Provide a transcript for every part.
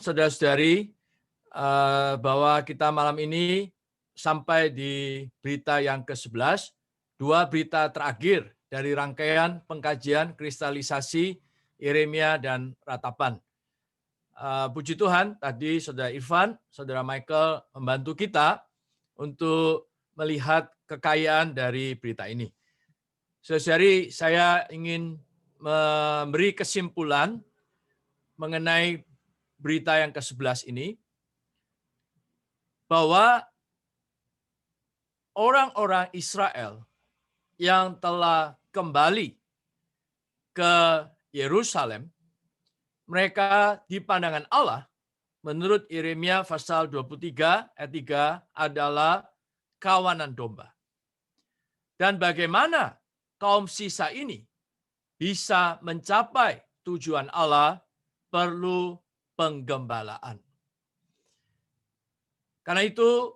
Saudara-saudari, bahwa kita malam ini sampai di berita yang ke-11, dua berita terakhir dari rangkaian pengkajian kristalisasi Yeremia dan Ratapan. Puji Tuhan, tadi Saudara Irfan, Saudara Michael membantu kita untuk melihat kekayaan dari berita ini. Saudara-saudari, saya ingin memberi kesimpulan mengenai berita yang ke-11 ini, bahwa orang-orang Israel yang telah kembali ke Yerusalem, mereka di pandangan Allah, menurut Yeremia pasal 23 ayat 3 adalah kawanan domba. Dan bagaimana kaum sisa ini bisa mencapai tujuan Allah perlu penggembalaan. Karena itu,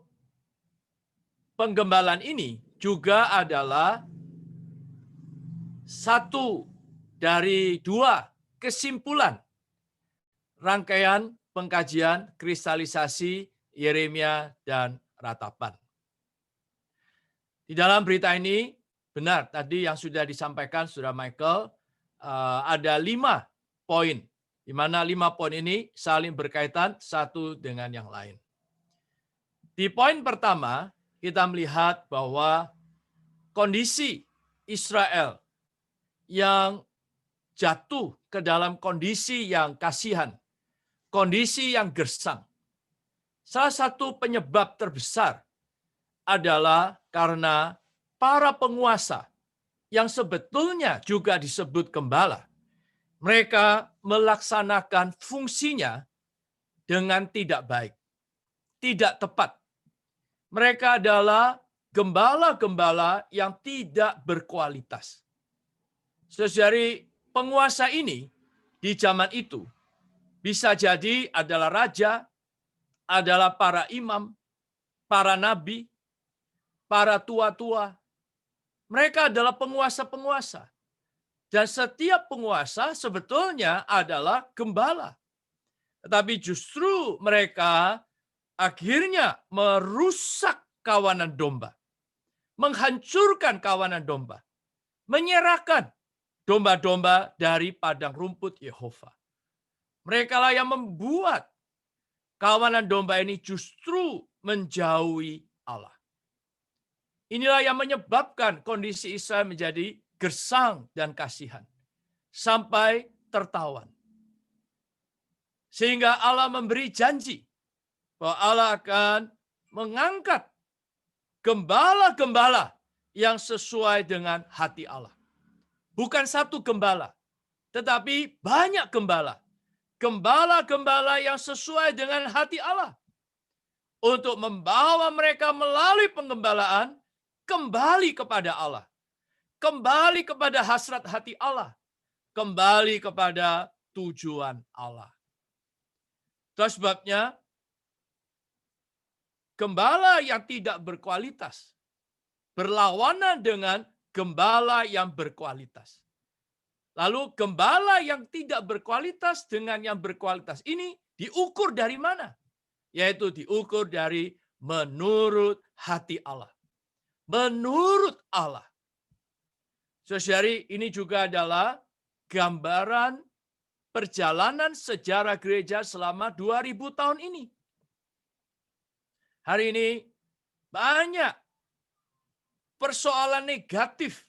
penggembalaan ini juga adalah satu dari dua kesimpulan rangkaian pengkajian kristalisasi Yeremia dan Ratapan. Di dalam berita ini, benar tadi yang sudah disampaikan Saudara Michael, ada 5 poin, di mana 5 poin ini saling berkaitan satu dengan yang lain. Di poin pertama, kita melihat bahwa kondisi Israel yang jatuh ke dalam kondisi yang kasihan, kondisi yang gersang. Salah satu penyebab terbesar adalah karena para penguasa yang sebetulnya juga disebut gembala, mereka melaksanakan fungsinya dengan tidak baik, tidak tepat. Mereka adalah gembala-gembala yang tidak berkualitas. Saudari, penguasa ini di zaman itu bisa jadi adalah raja, adalah para imam, para nabi, para tua-tua. Mereka adalah penguasa-penguasa. Dan setiap penguasa sebetulnya adalah gembala. Tetapi justru mereka akhirnya merusak kawanan domba, menghancurkan kawanan domba, menyerahkan domba-domba dari padang rumput Yehova. Mereka lah yang membuat kawanan domba ini justru menjauhi Allah. Inilah yang menyebabkan kondisi Israel menjadi gersang dan kasihan, sampai tertawan. Sehingga Allah memberi janji bahwa Allah akan mengangkat gembala-gembala yang sesuai dengan hati Allah. Bukan satu gembala, tetapi banyak gembala. Gembala-gembala yang sesuai dengan hati Allah. Untuk membawa mereka melalui penggembalaan kembali kepada Allah. Kembali kepada hasrat hati Allah. Kembali kepada tujuan Allah. Itu sebabnya gembala yang tidak berkualitas berlawanan dengan gembala yang berkualitas. Lalu gembala yang tidak berkualitas dengan yang berkualitas ini diukur dari mana? Yaitu diukur dari menurut hati Allah. Menurut Allah. Saudari, ini juga adalah gambaran perjalanan sejarah gereja selama 2000 tahun ini. Hari ini banyak persoalan negatif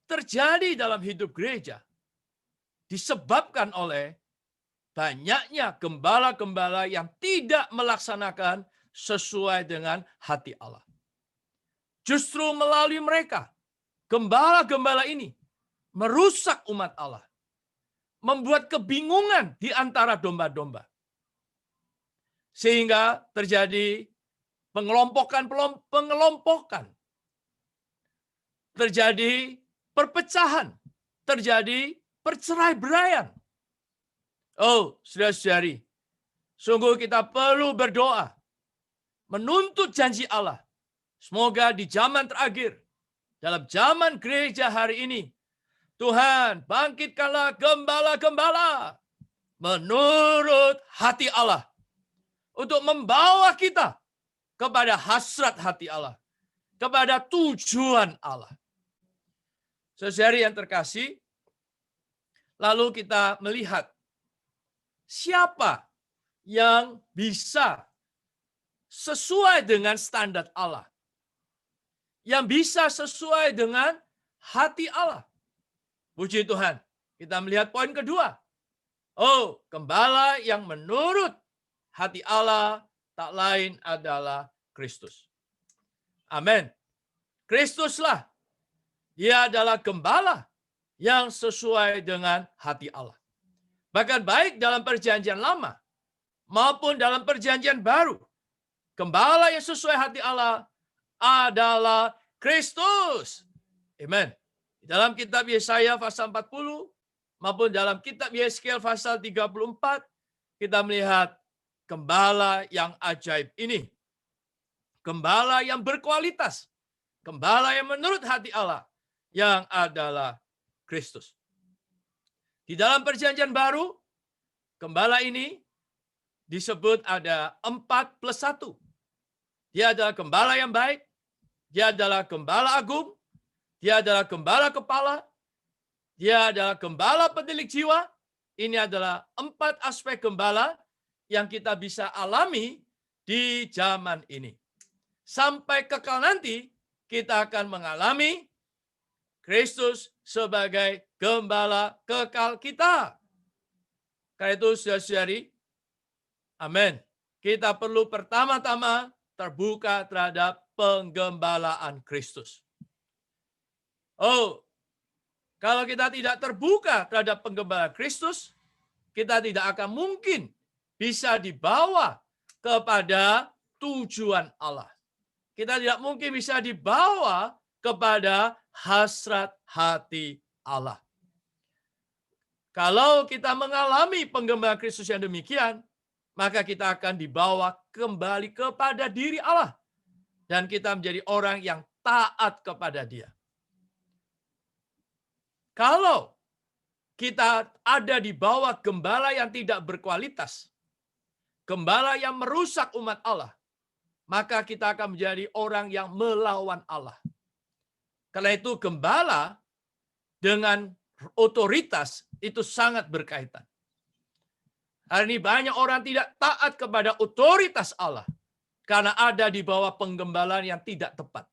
terjadi dalam hidup gereja disebabkan oleh banyaknya gembala-gembala yang tidak melaksanakan sesuai dengan hati Allah. Justru melalui mereka, gembala-gembala ini merusak umat Allah. Membuat kebingungan di antara domba-domba. Sehingga terjadi pengelompokan. Terjadi perpecahan. Terjadi perceraiberaian. Oh, saudara-saudari, sungguh kita perlu berdoa. Menuntut janji Allah. Semoga di zaman terakhir, dalam zaman gereja hari ini, Tuhan, bangkitkanlah gembala-gembala menurut hati Allah. Untuk membawa kita kepada hasrat hati Allah. Kepada tujuan Allah. Saudari yang terkasih, lalu kita melihat siapa yang bisa sesuai dengan standar Allah. Yang bisa sesuai dengan hati Allah. Puji Tuhan. Kita melihat poin kedua. Oh, gembala yang menurut hati Allah tak lain adalah Kristus. Amin. Kristuslah. Dia adalah gembala yang sesuai dengan hati Allah. Bahkan baik dalam perjanjian lama maupun dalam perjanjian baru. Gembala yang sesuai hati Allah adalah Kristus. Amen. Dalam kitab Yesaya pasal 40 maupun dalam kitab Yeskiel pasal 34 kita melihat gembala yang ajaib ini. Gembala yang berkualitas. Gembala yang menurut hati Allah yang adalah Kristus. Di dalam perjanjian baru, gembala ini disebut ada 4+1. Dia adalah gembala yang baik, dia adalah gembala agung, dia adalah gembala kepala, dia adalah gembala penilik jiwa. Ini adalah 4 aspek gembala yang kita bisa alami di zaman ini. Sampai kekal nanti, kita akan mengalami Kristus sebagai gembala kekal kita. Karena itu, saudara-saudari, amin. Kita perlu pertama-tama terbuka terhadap penggembalaan Kristus. Oh, kalau kita tidak terbuka terhadap penggembalaan Kristus, kita tidak akan mungkin bisa dibawa kepada tujuan Allah. Kita tidak mungkin bisa dibawa kepada hasrat hati Allah. Kalau kita mengalami penggembalaan Kristus yang demikian, maka kita akan dibawa kembali kepada diri Allah. Dan kita menjadi orang yang taat kepada Dia. Kalau kita ada di bawah gembala yang tidak berkualitas, gembala yang merusak umat Allah, maka kita akan menjadi orang yang melawan Allah. Karena itu gembala dengan otoritas itu sangat berkaitan. Hari ini banyak orang tidak taat kepada otoritas Allah karena ada di bawah penggembalaan yang tidak tepat.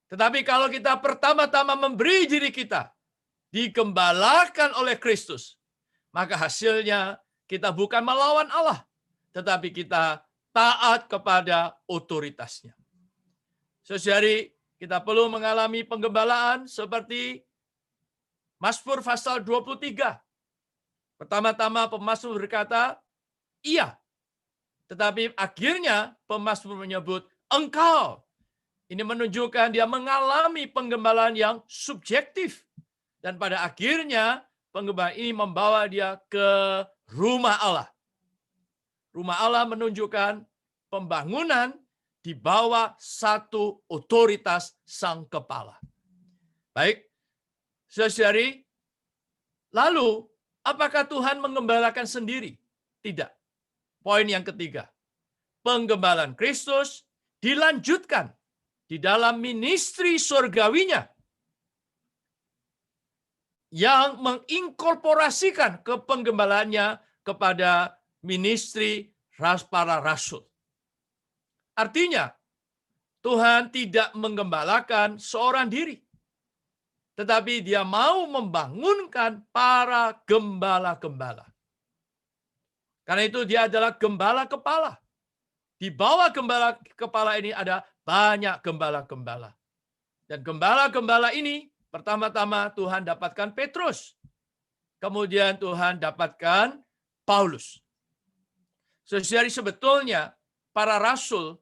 Tetapi kalau kita pertama-tama memberi diri kita digembalakan oleh Kristus, maka hasilnya kita bukan melawan Allah, tetapi kita taat kepada otoritasnya. Saudari, kita perlu mengalami penggembalaan seperti Mazmur pasal 23. Pertama-tama pemazmur berkata, iya. Tetapi akhirnya pemazmur menyebut engkau. Ini menunjukkan dia mengalami penggembalaan yang subjektif. Dan pada akhirnya penggembalaan ini membawa dia ke rumah Allah. Rumah Allah menunjukkan pembangunan di bawah satu otoritas sang kepala. Baik, saudari, lalu apakah Tuhan menggembalakan sendiri? Tidak. Poin yang ketiga, penggembalaan Kristus dilanjutkan di dalam ministry surgawinya yang menginkorporasikan kepenggembalaannya kepada ministry para rasul. Artinya, Tuhan tidak menggembalakan seorang diri, tetapi Dia mau membangunkan para gembala-gembala. Karena itu Dia adalah gembala kepala. Di bawah gembala kepala ini ada banyak gembala-gembala. Dan gembala-gembala ini pertama-tama Tuhan dapatkan Petrus. Kemudian Tuhan dapatkan Paulus. Saudari, sebetulnya para rasul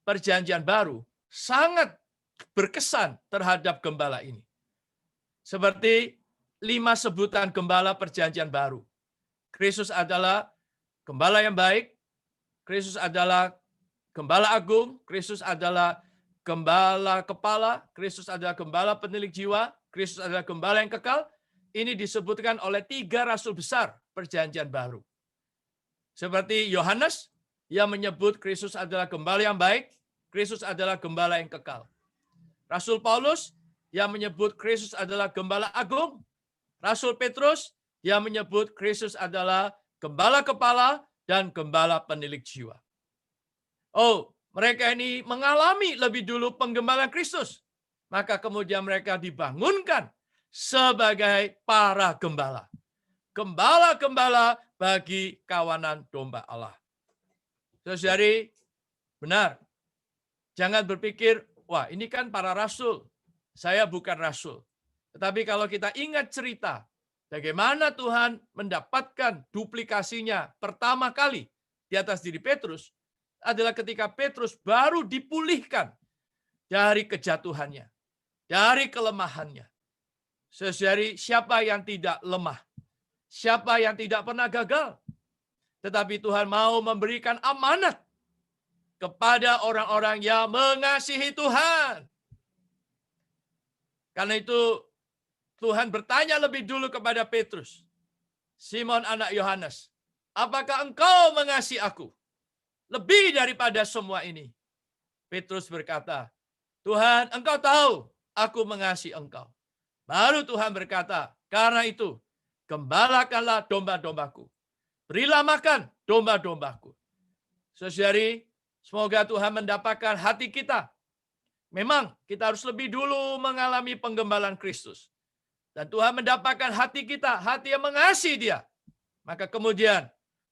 Perjanjian Baru sangat berkesan terhadap gembala ini. Seperti 5 sebutan gembala Perjanjian Baru. Kristus adalah gembala yang baik, Kristus adalah gembala agung, Kristus adalah gembala kepala, Kristus adalah gembala penilik jiwa, Kristus adalah gembala yang kekal. Ini disebutkan oleh 3 rasul besar Perjanjian Baru. Seperti Yohanes yang menyebut Kristus adalah gembala yang baik, Kristus adalah gembala yang kekal. Rasul Paulus yang menyebut Kristus adalah gembala agung, Rasul Petrus yang menyebut Kristus adalah gembala kepala dan gembala penilik jiwa. Oh, mereka ini mengalami lebih dulu penggembalaan Kristus. Maka kemudian mereka dibangunkan sebagai para gembala. Gembala-gembala bagi kawanan domba Allah. Saudari, benar. Jangan berpikir, wah ini kan para rasul. Saya bukan rasul. Tetapi kalau kita ingat cerita, bagaimana Tuhan mendapatkan duplikasinya pertama kali di atas diri Petrus, adalah ketika Petrus baru dipulihkan dari kejatuhannya, dari kelemahannya. Saudari, siapa yang tidak lemah? Siapa yang tidak pernah gagal? Tetapi Tuhan mau memberikan amanat kepada orang-orang yang mengasihi Tuhan. Karena itu Tuhan bertanya lebih dulu kepada Petrus, Simon anak Yohanes, apakah engkau mengasihi aku lebih daripada semua ini? Petrus berkata, Tuhan, engkau tahu aku mengasihi engkau. Baru Tuhan berkata, karena itu gembalakanlah domba-dombaku. Berilah makan domba-dombaku. Saudari, semoga Tuhan mendapatkan hati kita. Memang kita harus lebih dulu mengalami penggembalaan Kristus. Dan Tuhan mendapatkan hati kita, hati yang mengasihi Dia. Maka kemudian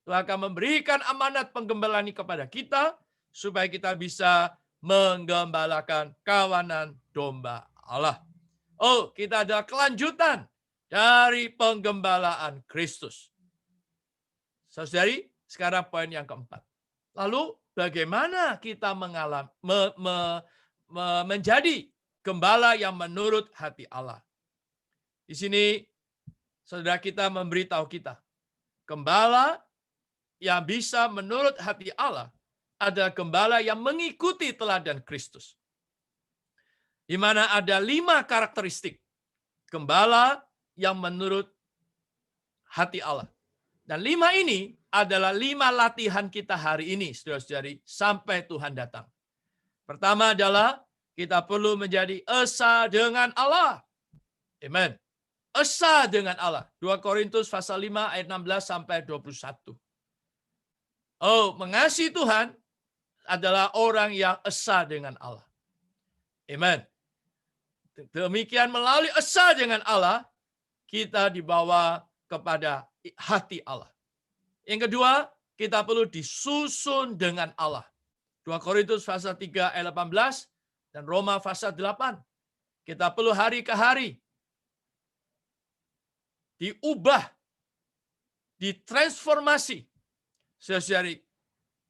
Tuhan akan memberikan amanat penggembalaan ini kepada kita, supaya kita bisa menggembalakan kawanan domba Allah. Oh, kita adalah kelanjutan dari penggembalaan Kristus. Saudari, sekarang poin yang keempat. Lalu bagaimana kita menjadi gembala yang menurut hati Allah? Di sini saudara kita memberitahu kita, gembala yang bisa menurut hati Allah adalah gembala yang mengikuti teladan Kristus. Di mana ada 5 karakteristik gembala yang menurut hati Allah. Dan 5 ini adalah 5 latihan kita hari ini, saudara-saudari, sampai Tuhan datang. Pertama adalah kita perlu menjadi esa dengan Allah. Amen. Esa dengan Allah. 2 Korintus pasal 5 ayat 16 sampai 21. Oh, mengasihi Tuhan adalah orang yang esa dengan Allah. Amen. Demikian melalui esa dengan Allah, kita dibawa kepada hati Allah. Yang kedua, kita perlu disusun dengan Allah. 2 Korintus pasal 3 ayat 18 dan Roma pasal 8. Kita perlu hari ke hari diubah, ditransformasi. Saudari,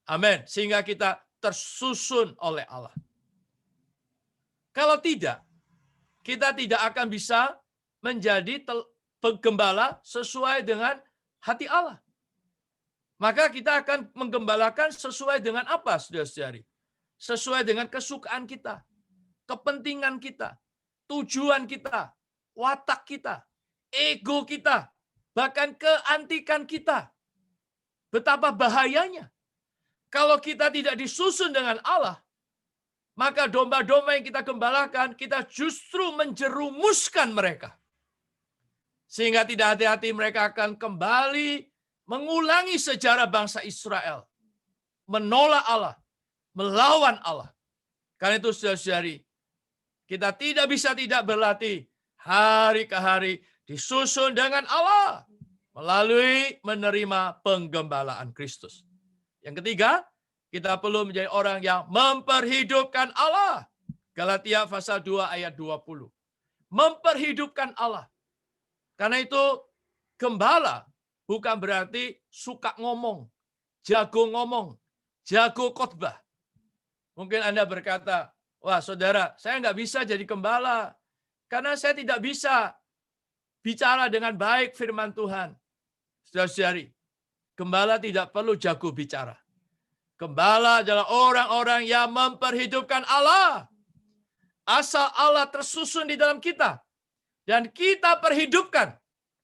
amin. Sehingga kita tersusun oleh Allah. Kalau tidak, kita tidak akan bisa menjadi penggembala sesuai dengan hati Allah. Maka kita akan menggembalakan sesuai dengan apa, saudara-saudari? Sesuai dengan kesukaan kita, kepentingan kita, tujuan kita, watak kita, ego kita, bahkan keantikan kita. Betapa bahayanya. Kalau kita tidak disusun dengan Allah, maka domba-domba yang kita gembalakan, kita justru menjerumuskan mereka. Sehingga tidak hati-hati mereka akan kembali mengulangi sejarah bangsa Israel. Menolak Allah, melawan Allah. Karena itu saudara-saudari, kita tidak bisa tidak berlatih hari ke hari disusun dengan Allah melalui menerima penggembalaan Kristus. Yang ketiga, kita perlu menjadi orang yang memperhidupkan Allah. Galatia pasal 2 ayat 20. Memperhidupkan Allah. Karena itu gembala bukan berarti suka ngomong, jago khotbah. Mungkin Anda berkata, wah saudara, saya nggak bisa jadi gembala. Karena saya tidak bisa bicara dengan baik firman Tuhan. Saudara-saudari, gembala tidak perlu jago bicara. Gembala adalah orang-orang yang memperhidupkan Allah. Asal Allah tersusun di dalam kita. Dan kita perhidupkan.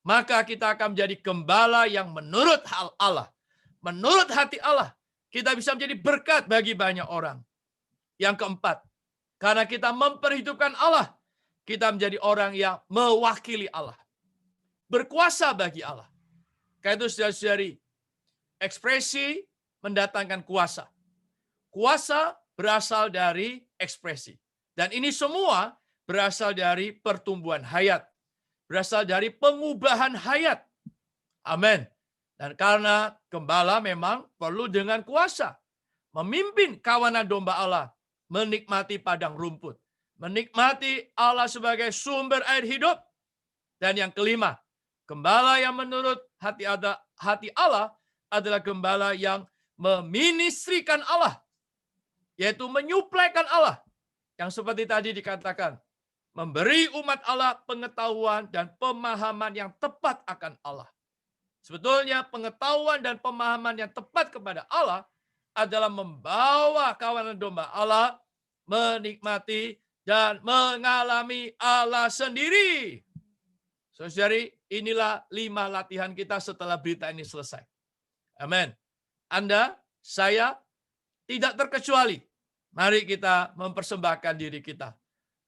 maka kita akan menjadi gembala yang menurut hal Allah. Menurut hati Allah, kita bisa menjadi berkat bagi banyak orang. Yang keempat, karena kita memperhidupkan Allah, kita menjadi orang yang mewakili Allah. Berkuasa bagi Allah. Karena itu saudara-saudari, ekspresi mendatangkan kuasa. Kuasa berasal dari ekspresi. Dan ini semua berasal dari pertumbuhan hayat. Berasal dari pengubahan hayat. Amin. Dan karena gembala memang perlu dengan kuasa. Memimpin kawanan domba Allah. Menikmati padang rumput. Menikmati Allah sebagai sumber air hidup. Dan yang kelima, gembala yang menurut hati Allah adalah gembala yang meministrikan Allah. Yaitu menyuplaikan Allah. Yang seperti tadi dikatakan. Memberi umat Allah pengetahuan dan pemahaman yang tepat akan Allah. Sebetulnya pengetahuan dan pemahaman yang tepat kepada Allah adalah membawa kawanan domba Allah menikmati dan mengalami Allah sendiri. Saudari, inilah 5 latihan kita setelah berita ini selesai. Amin. Anda, saya, tidak terkecuali. Mari kita mempersembahkan diri kita.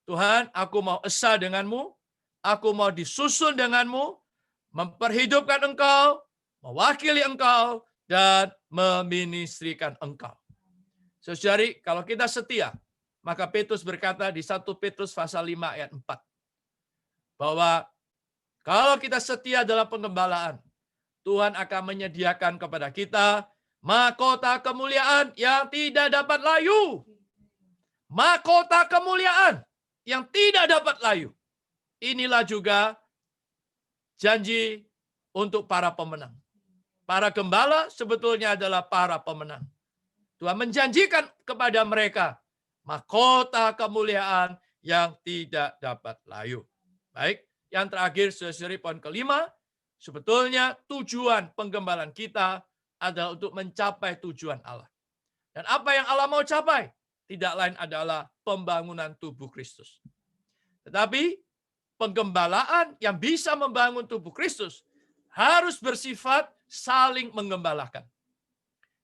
Tuhan, aku mau esa denganmu, aku mau disusun denganmu, memperhidupkan engkau, mewakili engkau, dan meministrikan engkau. Saudari, kalau kita setia, maka Petrus berkata di 1 Petrus pasal 5 ayat 4, bahwa kalau kita setia dalam pengembalaan, Tuhan akan menyediakan kepada kita mahkota kemuliaan yang tidak dapat layu. Mahkota kemuliaan yang tidak dapat layu. Inilah juga janji untuk para pemenang. Para gembala sebetulnya adalah para pemenang. Tuhan menjanjikan kepada mereka mahkota kemuliaan yang tidak dapat layu. Baik, yang terakhir, saudara-saudari, poin kelima, sebetulnya tujuan penggembalaan kita adalah untuk mencapai tujuan Allah. Dan apa yang Allah mau capai? Tidak lain adalah pembangunan tubuh Kristus. Tetapi penggembalaan yang bisa membangun tubuh Kristus harus bersifat saling menggembalakan.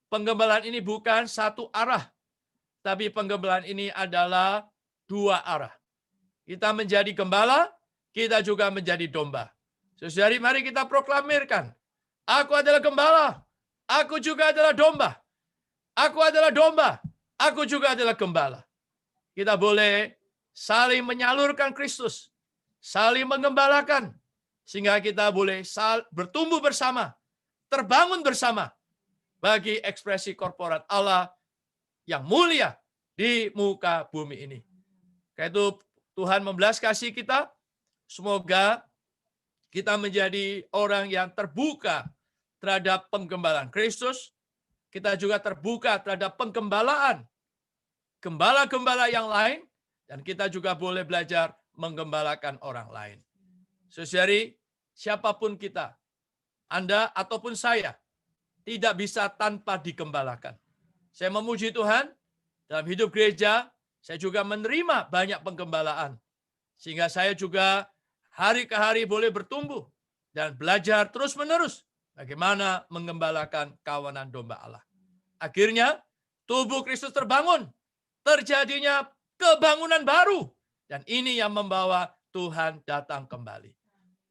Penggembalaan ini bukan satu arah, tapi penggembalaan ini adalah 2 arah. Kita menjadi gembala, kita juga menjadi domba. Saudari, mari kita proklamirkan. Aku adalah gembala, aku juga adalah domba. Aku adalah domba, aku juga adalah gembala. Kita boleh saling menyalurkan Kristus, saling menggembalakan, sehingga kita boleh bertumbuh bersama, terbangun bersama, bagi ekspresi korporat Allah yang mulia di muka bumi ini. Karena itu Tuhan membelas kasih kita, semoga kita menjadi orang yang terbuka terhadap penggembalaan Kristus, kita juga terbuka terhadap penggembalaan gembala-gembala yang lain, dan kita juga boleh belajar menggembalakan orang lain. Saudari, siapapun kita, Anda ataupun saya, tidak bisa tanpa digembalakan. Saya memuji Tuhan, dalam hidup gereja, saya juga menerima banyak penggembalaan. Sehingga saya juga hari ke hari boleh bertumbuh dan belajar terus-menerus bagaimana menggembalakan kawanan domba Allah. Akhirnya, tubuh Kristus terbangun. Terjadinya kebangunan baru. Dan ini yang membawa Tuhan datang kembali.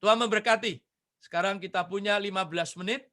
Tuhan memberkati. Sekarang kita punya 15 menit